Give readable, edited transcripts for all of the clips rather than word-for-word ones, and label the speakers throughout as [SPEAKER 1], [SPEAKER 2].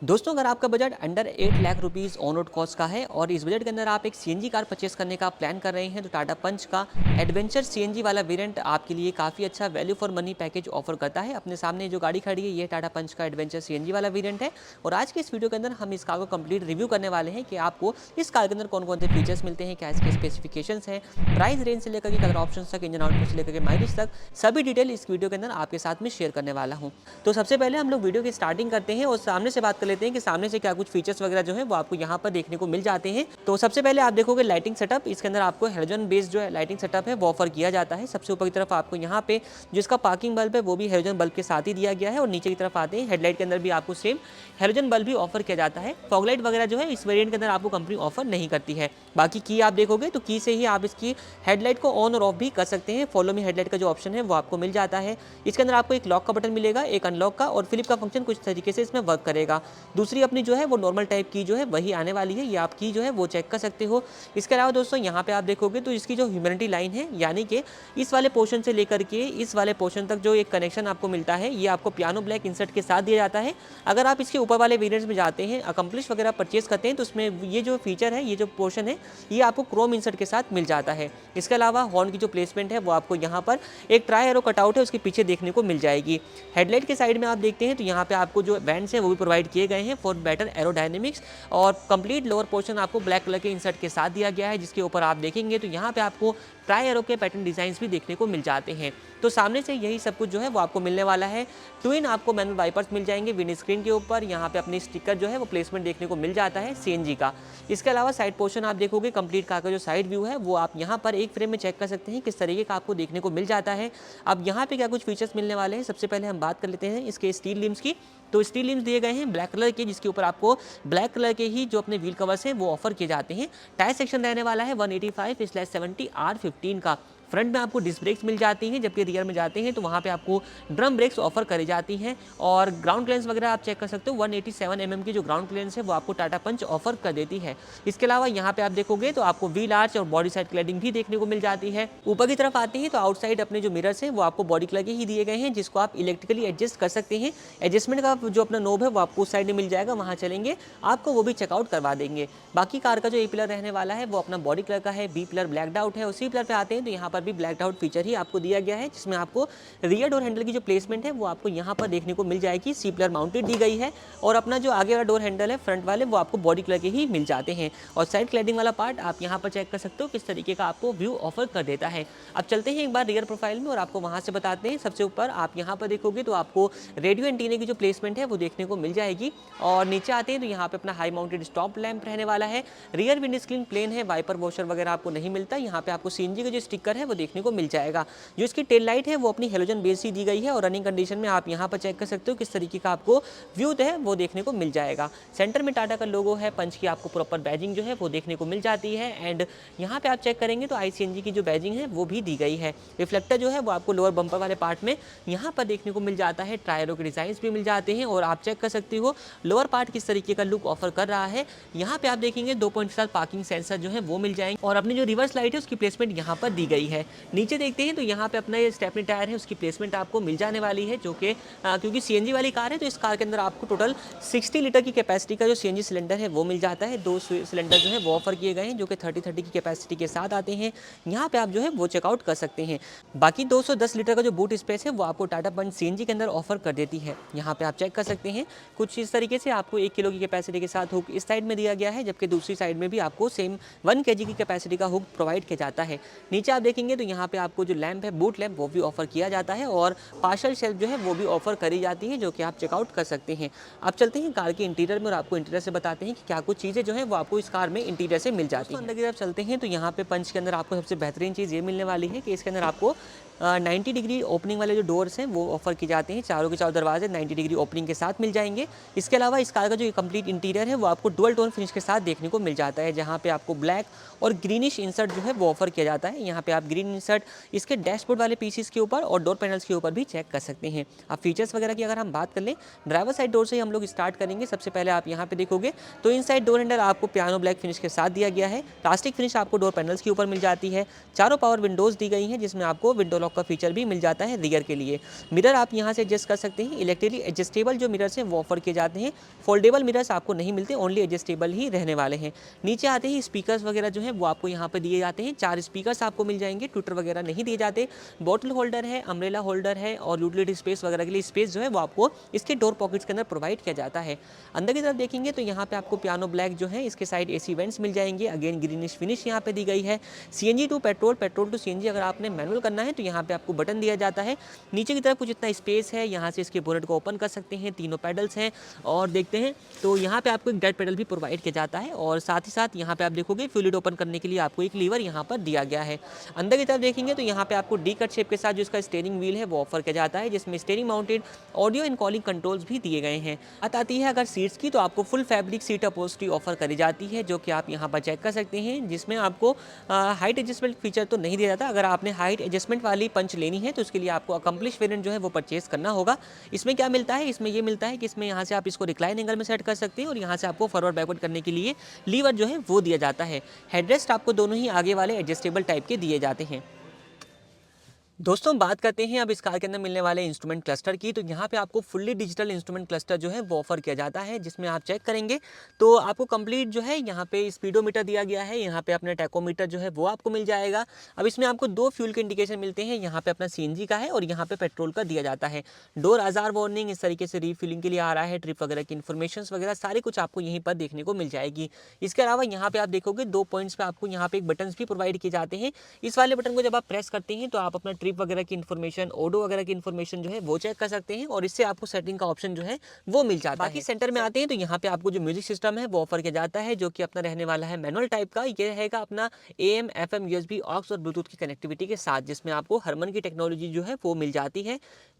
[SPEAKER 1] दोस्तों, अगर आपका budget under 8 lakh rupees on road cost का है और इस बजट के अंदर आप एक सीएनजी कार परचेस करने का प्लान कर रहे हैं, तो टाटा पंच का एडवेंचर सीएनजी वाला वेरिएंट आपके लिए काफ़ी अच्छा value for money package offer करता है। अपने सामने जो गाड़ी खड़ी है, ये टाटा पंच का एडवेंचर सीएनजी वाला वेरिएंट है और आज के इस वीडियो के अंदर हम इस कार को कंप्लीट रिव्यू करने वाले हैं कि आपको इस कार के अंदर कौन कौन से फीचर्स मिलते हैं, क्या इसके स्पेसिफिकेशंस हैं, प्राइस रेंज से लेकर के कलर ऑप्शन तक, इंजन आउटपुट से लेकर के माइलेज तक, सभी डिटेल इस वीडियो के अंदर आपके साथ में शेयर करने वाला हूँ। तो सबसे पहले हम लोग वीडियो की स्टार्टिंग करते हैं और सामने से बात कर लेते हैं कि सामने से क्या कुछ फीचर्स वगैरह जो है वो आपको यहाँ पर देखने को मिल जाते हैं। तो सबसे पहले आप देखोगे लाइटिंग सेटअप, इसके अंदर आपको हेलोजन बेस्ड जो है लाइटिंग सेटअप है वो ऑफर किया जाता है। सबसे ऊपर की तरफ आपको यहाँ पे जो इसका पार्किंग बल्ब है वो भी हेलोजन बल्ब के साथ ही दिया गया है और नीचे की तरफ आते हैं हेडलाइट के अंदर भी आपको सेम हेलोजन बल्ब भी ऑफर किया जाता है। फॉगलाइट वगैरह जो है इस वेरिएंट के अंदर आपको कंपनी ऑफर नहीं करती है। बाकी की आप देखोगे तो की से ही आप इसकी हेडलाइट को ऑन और ऑफ भी कर सकते हैं। फॉलो मी हेडलाइट का जो ऑप्शन है वो आपको मिल जाता है। इसके अंदर आपको एक लॉक का बटन मिलेगा, एक अनलॉक का, और फ्लिप का फंक्शन कुछ तरीके से इसमें वर्क करेगा। दूसरी अपनी जो है वो नॉर्मल टाइप की जो है वही आने वाली है, ये आप की जो है वो चेक कर सकते हो। इसके अलावा दोस्तों यहाँ पे आप देखोगे तो इसकी जो ह्यूमैनिटी लाइन है, यानी कि इस वाले पोर्शन से लेकर के इस वाले पोर्शन तक जो एक कनेक्शन आपको मिलता है, ये आपको पियानो ब्लैक इंसर्ट के साथ दिया जाता है। अगर आप इसके ऊपर वाले वेरिएंट्स में जाते हैं, अकम्प्लिश वगैरह परचेस करते हैं, तो उसमें ये जो फीचर है, ये जो पोर्शन है, ये आपको क्रोम इंसर्ट के साथ मिल जाता है। इसके अलावा हॉर्न की जो प्लेसमेंट है वो आपको यहाँ पर एक ट्राई एरो कटआउट है उसके पीछे देखने को मिल जाएगी। हेडलाइट के साइड में आप देखते हैं तो यहाँ पे आपको जो बैंड्स हैं वो भी प्रोवाइड किए गए हैं फॉर बेटर एरोडायनेमिक्स, और कंप्लीट लोअर पोर्शन आपको ब्लैक कलर के इंसर्ट के साथ दिया गया है, जिसके ऊपर आप देखेंगे तो यहाँ पे आपको ट्राई एरो के पैटर्न डिजाइन भी देखने को मिल जाते हैं। तो सामने से यही सब कुछ जो है वो आपको मिलने वाला है। ट्विन आपको मैनुअल वाइपर्स मिल जाएंगे विंड स्क्रीन के ऊपर, यहाँ पे अपनी स्टिकर जो है वो प्लेसमेंट देखने को मिल जाता है सीएनजी का। इसके अलावा साइड पोर्शन आप देखोगे कंप्लीट कार का जो साइड व्यू है वो आप यहाँ पर एक फ्रेम में चेक कर सकते हैं किस तरीके का आपको देखने को मिल जाता है। अब यहाँ पे क्या कुछ फीचर्स मिलने वाले हैं, सबसे पहले हम बात कर लेते हैं इसके स्टील लिम्स की। तो स्टील लिम्स दिए गए हैं ब्लैक कलर के, जिसके ऊपर आपको ब्लैक कलर के ही जो अपने व्हील कवर्स हैं वो ऑफर किए जाते हैं। टायर सेक्शन रहने वाला है 185/70 R15 का। फ्रंट में आपको डिस्क ब्रेक्स मिल जाती हैं, जबकि रियर में जाते हैं तो वहाँ पे आपको ड्रम ब्रेक्स ऑफर करी जाती हैं। और ग्राउंड क्लियरेंस वगैरह आप चेक कर सकते हो, 187 mm की जो ग्राउंड क्लियरेंस है वो आपको टाटा पंच ऑफर कर देती है। इसके अलावा यहाँ पे आप देखोगे तो आपको व्हील आर्च और बॉडी साइड क्लैडिंग भी देखने को मिल जाती है। ऊपर की तरफ आते हैं तो आउटसाइड अपने जो मिरर्स हैं वो आपको बॉडी कलर के ही दिए गए हैं, जिसको आप इलेक्ट्रिकली एडजस्ट कर सकते हैं। एडजस्टमेंट का जो अपना नोब है वो आपको उस साइड में मिल जाएगा, वहाँ चलेंगे आपको वो भी चेकआउट करवा देंगे। बाकी कार का जो ए पिलर रहने वाला है वो अपना बॉडी कलर का है, बी पिलर ब्लैक आउट है। उसी पिलर पे आते हैं तो यहाँ पर भी ब्लैक आउट फीचर ही आपको दिया गया है, जिसमें आपको रियर डोर हैंडल की जो प्लेसमेंट है वो आपको यहाँ पर देखने को मिल जाएगी, सी पिलर माउंटेड दी गई है। और अपना जो आगे वाला डोर हैंडल है फ्रंट वाले वो आपको बॉडी कलर के ही मिल जाते हैं। और साइड क्लैडिंग वाला पार्ट आप यहाँ पर चेक कर सकते हो किस तरीके का आपको व्यू ऑफर कर देता है। अब चलते हैं एक बार रियर प्रोफाइल में और आपको वहाँ से बताते हैं। सबसे ऊपर आप यहाँ पर देखोगे तो आपको रेडियो एंटीना की जो प्लेसमेंट है वो देखने को मिल जाएगी। और नीचे आते हैं तो यहाँ पे अपना हाई माउंटेड स्टॉप लैंप रहने वाला है। रियर विंड स्क्रीन प्लेन है, वाइपर वॉशर वगैरह आपको नहीं मिलता। यहाँ पे आपको सीएनजी का जो स्टिकर है वो देखने को मिल जाएगा। जो इसकी टेल लाइट है वो अपनी हेलोजन बेस ही दी गई है और रनिंग कंडीशन में आप यहाँ पर चेक कर सकते हो किस तरीके का आपको व्यू है वो देखने को मिल जाएगा। सेंटर में टाटा का लोगो है, पंच की आपको प्रॉपर बैजिंग जो है वो देखने को मिल जाती है। एंड यहाँ पे आप चेक करेंगे तो आईसीएनजी की जो बैजिंग है वो भी दी गई है। रिफ्लेक्टर जो है वो आपको लोअर बम्पर वाले पार्ट में यहाँ पर देखने को मिल जाता है। ट्रायरों के डिजाइन भी मिल जाते हैं और आप चेक कर सकते हो लोअर पार्ट किस तरीके का लुक ऑफर कर रहा है। यहाँ पे आप देखेंगे 2.7 पार्किंग सेंसर जो है वो मिल जाएंगे और अपनी जो रिवर्स लाइट है उसकी प्लेसमेंट यहाँ पर दी गई है। नीचे देखते हैं तो यहाँ पे अपना ये स्टेपनी टायर है उसकी प्लेसमेंट आपको मिल जाने वाली है, जो कि क्योंकि सीएनजी वाली कार है तो इस कार के अंदर आपको टोटल 60 लीटर की कैपेसिटी का जो सीएनजी सिलेंडर है वो मिल जाता है। 2 सिलेंडर जो है वो ऑफर किए गए हैं जो कि 30 की कैपेसिटी के साथ आते हैं। यहाँ पे आप जो है वो चेकआउट कर सकते हैं। बाकी 210 लीटर का जो बूट स्पेस है वो आपको टाटा पंच सीएनजी के अंदर ऑफर कर देती है। यहाँ पे आप चेक कर सकते हैं कुछ इस तरीके से आपको 1 किलो की कैपेसिटी के साथ हुक इस साइड में दिया गया है, जबकि दूसरी साइड में भी आपको सेम 1 kg की कैपेसिटी का हुक प्रोवाइड किया जाता है। नीचे आप देखेंगे तो यहाँ पे आपको जो लैंप है बूट लैंप वो भी ऑफर किया जाता है और पार्शल शेल्फ जो है वो भी ऑफर करी जाती है, जो कि आप चेकआउट कर सकते हैं। अब चलते हैं कार के इंटीरियर में और आपको इंटीरियर से बताते हैं कि क्या कुछ चीज़ें जो है वो आपको इस कार में इंटीरियर से मिल जाती हैं। अंदर की तरफ चलते हैं तो यहाँ पे पंच के अंदर आपको सबसे बेहतरीन चीज़ ये मिलने वाली है कि इसके अंदर आपको 90 डिग्री ओपनिंग वाले जो डोर्स हैं वो ऑफर की जाते हैं। चारों के चारों दरवाजे 90 डिग्री ओपनिंग के साथ मिल जाएंगे। इसके अलावा इस कार का जो कंप्लीट इंटीरियर है वो आपको डुअल टोन फिनिश के साथ देखने को मिल जाता है, जहाँ पे आपको ब्लैक और ग्रीनिश इंसर्ट जो है वो ऑफर किया जाता है। यहाँ पे आप ग्रीन इंसर्ट इसके डैशबोर्ड वाले पीसेस के ऊपर और डोर पैनल्स के ऊपर भी चेक कर सकते हैं। अब फीचर्स वगैरह की अगर हम बात कर लें, ड्राइवर साइड डोर से ही हम लोग स्टार्ट करेंगे। सबसे पहले आप यहाँ पे देखोगे तो इन साइड डोर हैंडल आपको पियानो ब्लैक फिनिश के साथ दिया गया है। प्लास्टिक फिनिश आपको डोर पैनल्स के ऊपर मिल जाती है। चारों पावर विंडोज दी गई हैं, जिसमें आपको विंडो लॉक लॉक का फीचर भी मिल जाता है रियर के लिए। मिरर आप यहाँ से एडजस्ट कर सकते हैं। इलेक्ट्रिकली एडजस्टेबल जो मिरर्स हैं वो ऑफर किए जाते हैं। फोल्डेबल मिरर्स आपको नहीं मिलते, ओनली एडजस्टेबल ही रहने वाले हैं। नीचे आते ही स्पीकर्स वगैरह जो है वो आपको यहाँ पर दिए जाते हैं। 4 स्पीकर्स आपको मिल जाएंगे, ट्विटर वगैरह नहीं दिए जाते। बॉटल होल्डर है, अम्ब्रेला होल्डर है और यूटिलिटी स्पेस वगैरह के लिए स्पेस जो है वो आपको इसके डोर पॉकेट्स के अंदर प्रोवाइड किया जाता है। अंदर की तरफ देखेंगे तो यहाँ पे आपको पियानो ब्लैक जो है इसके साइड एसी वेंट्स मिल जाएंगे। अगेन ग्रीनिश फिनिश यहाँ पे दी गई है। CNG to petrol, petrol to CNG अगर आपने मैनुअल करना है तो यहाँ पे आपको बटन दिया जाता है। नीचे की तरफ कुछ इतना स्पेस है, यहाँ से इसके बोनेट को ओपन कर सकते हैं। तीनों पैडल्स हैं और देखते हैं तो यहाँ पे आपको एक डेड पेडल भी प्रोवाइड किया जाता है और साथ ही साथ यहाँ पे आप देखोगे फ्यूल लिड ओपन करने के लिए आपको एक लीवर यहाँ पर दिया गया है। अंदर की तरफ देखेंगे तो यहाँ पे आपको डी कट शेप के साथ जो इसका स्टीयरिंग व्हील है वो ऑफर किया जाता है, जिसमें steering mounted audio and calling controls भी दिए गए हैं। बात आती है अगर सीट्स की, तो आपको full fabric seat upholstery offer करी जाती है, जो कि आप यहाँ पर चेक कर सकते हैं, जिसमें आपको हाइट एडजस्टमेंट फीचर तो नहीं दिया जाता। अगर आपने हाइट एडजस्टमेंट वाली पंच लेनी है तो उसके लिए आपको अकम्प्लिश वेरिएंट जो है वो परचेस करना होगा। इसमें क्या मिलता है, इसमें ये मिलता है कि इसमें यहाँ से आप इसको रिक्लाइन एंगल में सेट कर सकते हैं और यहाँ से आपको फॉरवर्ड बैकवर्ड करने के लिए लीवर जो है वो दिया जाता है। हेडरेस्ट आपको दोनों ही आगे वाले एडजस्टेबल टाइप के दिए जाते हैं। दोस्तों बात करते हैं अब इस कार के अंदर मिलने वाले इंस्ट्रूमेंट क्लस्टर की। तो यहाँ पे आपको फुल्ली डिजिटल इंस्ट्रूमेंट क्लस्टर जो है वो ऑफर किया जाता है, जिसमें आप चेक करेंगे तो आपको कंप्लीट जो है यहाँ पे स्पीडोमीटर दिया गया है, यहाँ पे अपना टैकोमीटर जो है वो आपको मिल जाएगा। अब इसमें आपको 2 फ्यूल के इंडिकेशन मिलते हैं, यहाँ पे अपना सीएनजी का है और यहाँ पे पेट्रोल का दिया जाता है। डोर आजार वार्निंग इस तरीके से रीफिलिंग के लिए आ रहा है, ट्रिप वगैरह की इन्फॉर्मेशन वगैरह सारी कुछ आपको यहीं पर देखने को मिल जाएगी। इसके अलावा यहाँ पे आप देखोगे 2 पॉइंट्स पे आपको यहाँ पे एक बटन भी प्रोवाइड किए जाते हैं। इस वाले बटन को जब आप प्रेस करते हैं तो आप अपना ट्रिप वगैरह की इन्फॉर्मेशन, ओडो वगैरह की इन्फॉर्मेशन जो है वो चेक कर सकते हैं और इससे आपको सेटिंग का ऑप्शन जो है वो मिल जाता है। बाकी सेंटर में आते हैं तो यहाँ पे आपको जो म्यूजिक सिस्टम है वो ऑफर किया जाता है, जो कि अपना रहने वाला है मैनुअल टाइप का। ये रहेगा अपना AM, FM, USB, ऑक्स और ब्लूटूथ की कनेक्टिविटी के साथ, जिसमें आपको हरमन की टेक्नोलॉजी जो है वो मिल जाती है।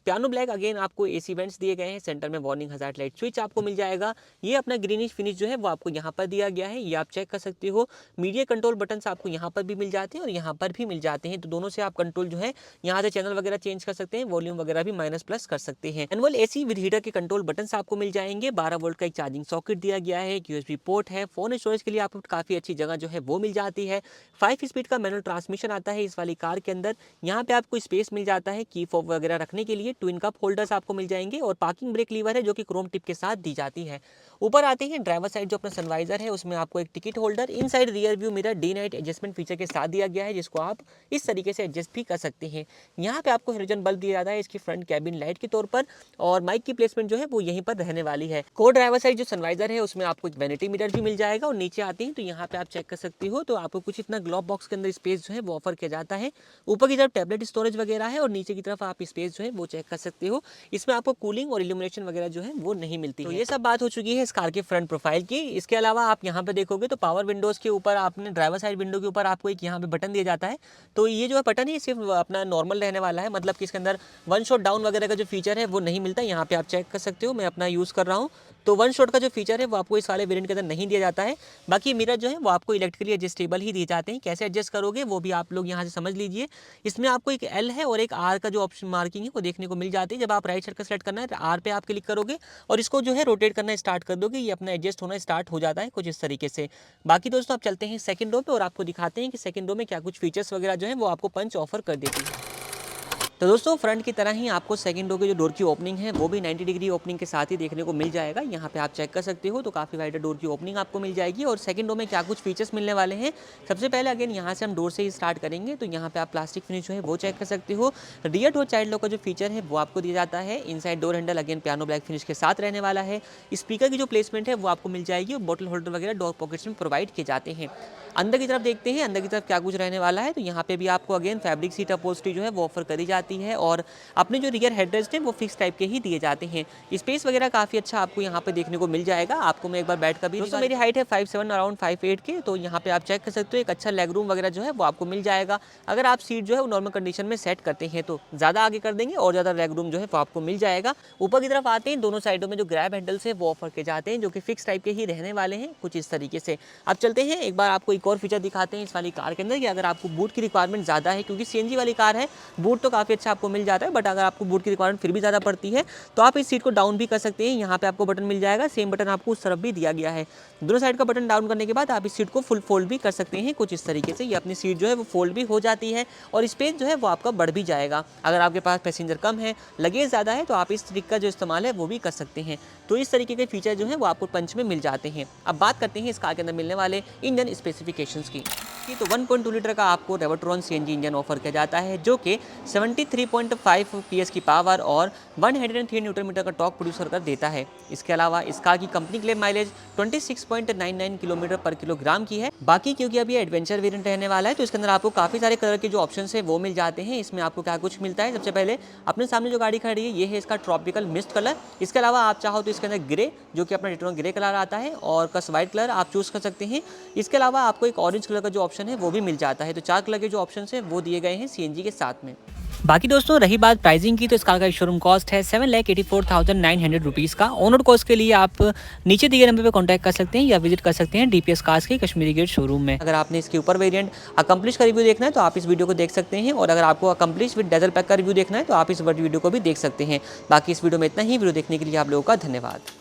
[SPEAKER 1] पियानो ब्लैक अगेन आपको एसी वेंट्स दिए गए हैं। सेंटर में वार्निंग हजार्ड लाइट स्विच आपको मिल जाएगा। ये अपना ग्रीनिश फिनिश जो है वो आपको यहाँ पर दिया गया है, ये आप चेक कर सकते हो। मीडिया कंट्रोल बटन्स आपको यहाँ पर भी मिल जाते हैं और यहाँ पर भी मिल जाते हैं, तो दोनों से आप कंट्रोल जो है यहाँ से चैनल वगैरह चेंज कर सकते हैं, वॉल्यूम वगैरह भी माइनस प्लस कर सकते हैं। एनुअल एसी विद हीटर के कंट्रोल बटन्स आपको मिल जाएंगे। 12 वोल्ट का एक चार्जिंग सॉकेट दिया गया है, एक USB पोर्ट है। फोन स्टोरेज के लिए आपको काफी अच्छी जगह जो है वो मिल जाती है। 5 स्पीड का मैनुअल ट्रांसमिशन आता है इस वाली कार के अंदर। यहाँ पे आपको स्पेस मिल जाता है की फॉब वगैरह रखने के लिए। ट्विन कप होल्डर्स आपको मिल जाएंगे और पार्किंग ब्रेक लीवर है जो कि क्रोम टिप के साथ दी जाती है। ऊपर आते हैं ड्राइवर साइड, जो अपना सनवाइजर है उसमें आपको एक ticket holder, inside rear view mirror day night adjustment feature के साथ दिया गया है, जिसको आप इस तरीके से एडजस्ट भी कर सकते हैं। यहाँ पे आपको हेलोजन बल्ब दिया जाता है इसकी फ्रंट कैबिन लाइट के तौर पर और माइक की प्लेसमेंट जो है वो यहीं पर रहने वाली है। को ड्राइवर साइड जो सनवाइजर है उसमें आपको एक वैनिटी मिरर भी मिल जाएगा और नीचे आते हैं तो यहाँ पे आप चेक कर सकते हो तो आपको कुछ इतना ग्लोब बॉक्स के अंदर स्पेस जो है वो ऑफर किया जाता है। ऊपर की तरफ टैबलेट स्टोरेज वगैरह है और नीचे की तरफ आप स्पेस जो है वो चेक कर सकते हो। इसमें आपको कूलिंग और इल्यूमिनेशन वगैरह जो है वो नहीं मिलती। तो ये सब बात हो चुकी है इस कार के फ्रंट प्रोफाइल की। इसके अलावा आप यहाँ पे देखोगे तो पावर विंडोज के ऊपर आपने ड्राइवर साइड विंडो के ऊपर आपको एक यहाँ पे बटन दिया जाता है। तो ये जो है बटन है सिर्फ अपना नॉर्मल रहने वाला है, मतलब कि इसके अंदर वन शॉट डाउन वगैरह का जो फीचर है वो नहीं मिलता। यहाँ पे आप चेक कर सकते हो, मैं अपना यूज़ कर रहा हूँ तो वन शॉट का जो फीचर है वो आपको इस वाले वेरिएंट के अंदर नहीं दिया जाता है। बाकी मिरर जो है वो आपको इलेक्ट्रिकली एडजस्टेबल ही दिए जाते हैं। कैसे एडजस्ट करोगे वो भी आप लोग यहाँ से समझ लीजिए। इसमें आपको एक L है और एक R का जो ऑप्शन मार्किंग है वो देखने को मिल जाती है। जब आप राइट साइड का सेलेक्ट करना है तो R पे आप क्लिक करोगे और इसको जो है रोटेट करना स्टार्ट कर दोगे, ये अपना एडजस्ट होना स्टार्ट हो जाता है कुछ इस तरीके से। बाकी दोस्तों आप चलते हैं सेकंड रो पे और आपको दिखाते हैं कि सेकंड रो में क्या कुछ फीचर्स वगैरह जो है वो आपको पंच ऑफर कर देती है। तो दोस्तों फ्रंट की तरह ही आपको सेकंड रो की जो डोर की ओपनिंग है वो भी 90 डिग्री ओपनिंग के साथ ही देखने को मिल जाएगा। यहाँ पे आप चेक कर सकते हो तो काफ़ी वाइडर डोर की ओपनिंग आपको मिल जाएगी। और सेकंड रो में क्या कुछ फीचर्स मिलने वाले हैं, सबसे पहले अगेन यहाँ से हम डोर से ही स्टार्ट करेंगे तो यहाँ पे आप प्लास्टिक फिनिश जो है वो चेक कर सकते हो। रियर डोर चाइल्ड लॉक का जो फीचर है वो आपको दिया जाता है। Inside door handle again piano black finish के साथ रहने वाला है। स्पीकर की जो प्लेसमेंट है वो आपको मिल जाएगी और बॉटल होल्डर वगैरह डोर पॉकेट्स में प्रोवाइड किए जाते हैं। अंदर की तरफ देखते हैं अंदर की तरफ क्या कुछ रहने वाला है। तो यहाँ पे भी आपको अगेन फैब्रिक सीट अपहोल्स्ट्री जो है वो ऑफर करी जाती है और अपने जो रियर हेडरेस्ट है वो फिक्स टाइप के ही दिए जाते हैं। स्पेस वगैरह काफ़ी अच्छा आपको यहाँ पे देखने को मिल जाएगा। आपको मैं एक बार बैठ कर भी, दोस्तों मेरी हाइट है 5'7" अराउंड 5'8" के, तो यहाँ पे आप चेक कर सकते हो एक अच्छा लेग रूम वगैरह जो है वो आपको मिल जाएगा। अगर आप सीट जो है वो नॉर्मल कंडीशन में सेट करते हैं तो ज़्यादा आगे कर देंगे और ज़्यादा लेग रूम जो है वो आपको मिल जाएगा। ऊपर की तरफ आते हैं, दोनों साइडों में जो ग्रैब हैंडल्स है वो ऑफर किए जाते हैं जो कि फिक्स टाइप के ही रहने वाले हैं कुछ इस तरीके से। अब चलते हैं एक बार आपको एक और फीचर दिखाते हैं इस वाली कार के अंदर कि अगर आपको बूट की रिक्वायरमेंट ज़्यादा है, क्योंकि CNG वाली कार है, बूट तो काफ़ी अच्छा आपको मिल जाता है। बट अगर आपको बूट की रिक्वायरमेंट फिर भी ज़्यादा पड़ती है तो आप इस सीट को डाउन भी कर सकते हैं। यहाँ पे आपको बटन मिल जाएगा, सेम बटन आपको उस तरफ भी दिया गया है। दोनों साइड का बटन डाउन करने के बाद आप इस सीट को फुल फोल्ड भी कर सकते हैं कुछ इस तरीके से। ये अपनी सीट जो है वो फोल्ड भी हो जाती है और स्पेस जो है वो आपका बढ़ भी जाएगा। अगर आपके पास पैसेंजर कम है, लगेज ज़्यादा है, तो आप इस ट्रिक का जो इस्तेमाल है वो भी कर सकते हैं। तो इस तरीके के फीचर जो है वो आपको पंच में मिल जाते हैं। अब बात करते हैं इस कार के अंदर मिलने वाले इंजन स्पेसिफिकेशंस की। तो 1.2 लीटर का आपको रेवोट्रॉन सीएनजी इंजन ऑफर किया जाता है, जो कि 73.5 PS की पावर और 103 न्यूटन मीटर का टॉर्क प्रोड्यूसर कर देता है। इसके अलावा इस कार की कंपनी क्लेम माइलेज 26.99 किलोमीटर पर किलोग्राम की है। बाकी क्योंकि अभी एडवेंचर वेरिएंट रहने वाला है तो इसके अंदर आपको काफ़ी सारे कलर के जो ऑप्शन है वो मिल जाते हैं। इसमें आपको क्या कुछ मिलता है, सबसे पहले अपने सामने जो गाड़ी खड़ी है ये है इसका ट्रॉपिकल मिस्ट कलर। इसके अलावा आप चाहो तो इसके अंदर ग्रे, जो कि अपना रेट्रो ग्रे कलर आता है, और कस वाइट कलर आप चूज़ कर सकते हैं। इसके अलावा आपको एक ऑरेंज कलर का जो ऑप्शन है वो भी मिल जाता है। तो 4 कलर के जो ऑप्शन है वो दिए गए हैं सीएनजी के साथ में। बाकी दोस्तों रही बात प्राइसिंग की, तो इस कार का शोरूम कॉस्ट है 7,84,900 रुपीज़ का। ऑनरोड कॉस्ट के लिए आप नीचे दिए नंबर पे कांटेक्ट कर सकते हैं या विजिट कर सकते हैं डीपीएस कार्स के कश्मीरी गेट शोरूम में। अगर आपने इसके ऊपर वेरिएंट अकम्प्लिश का रिव्यू देखना है तो आप इस वीडियो को देख सकते हैं, और अगर आपको अकम्प्लिश विद डेजल पैक का रिव्यू देखना है तो आप इस वीडियो को भी देख सकते हैं। बाकी इस वीडियो में इतना ही। वीडियो देखने के लिए आप लोगों का धन्यवाद।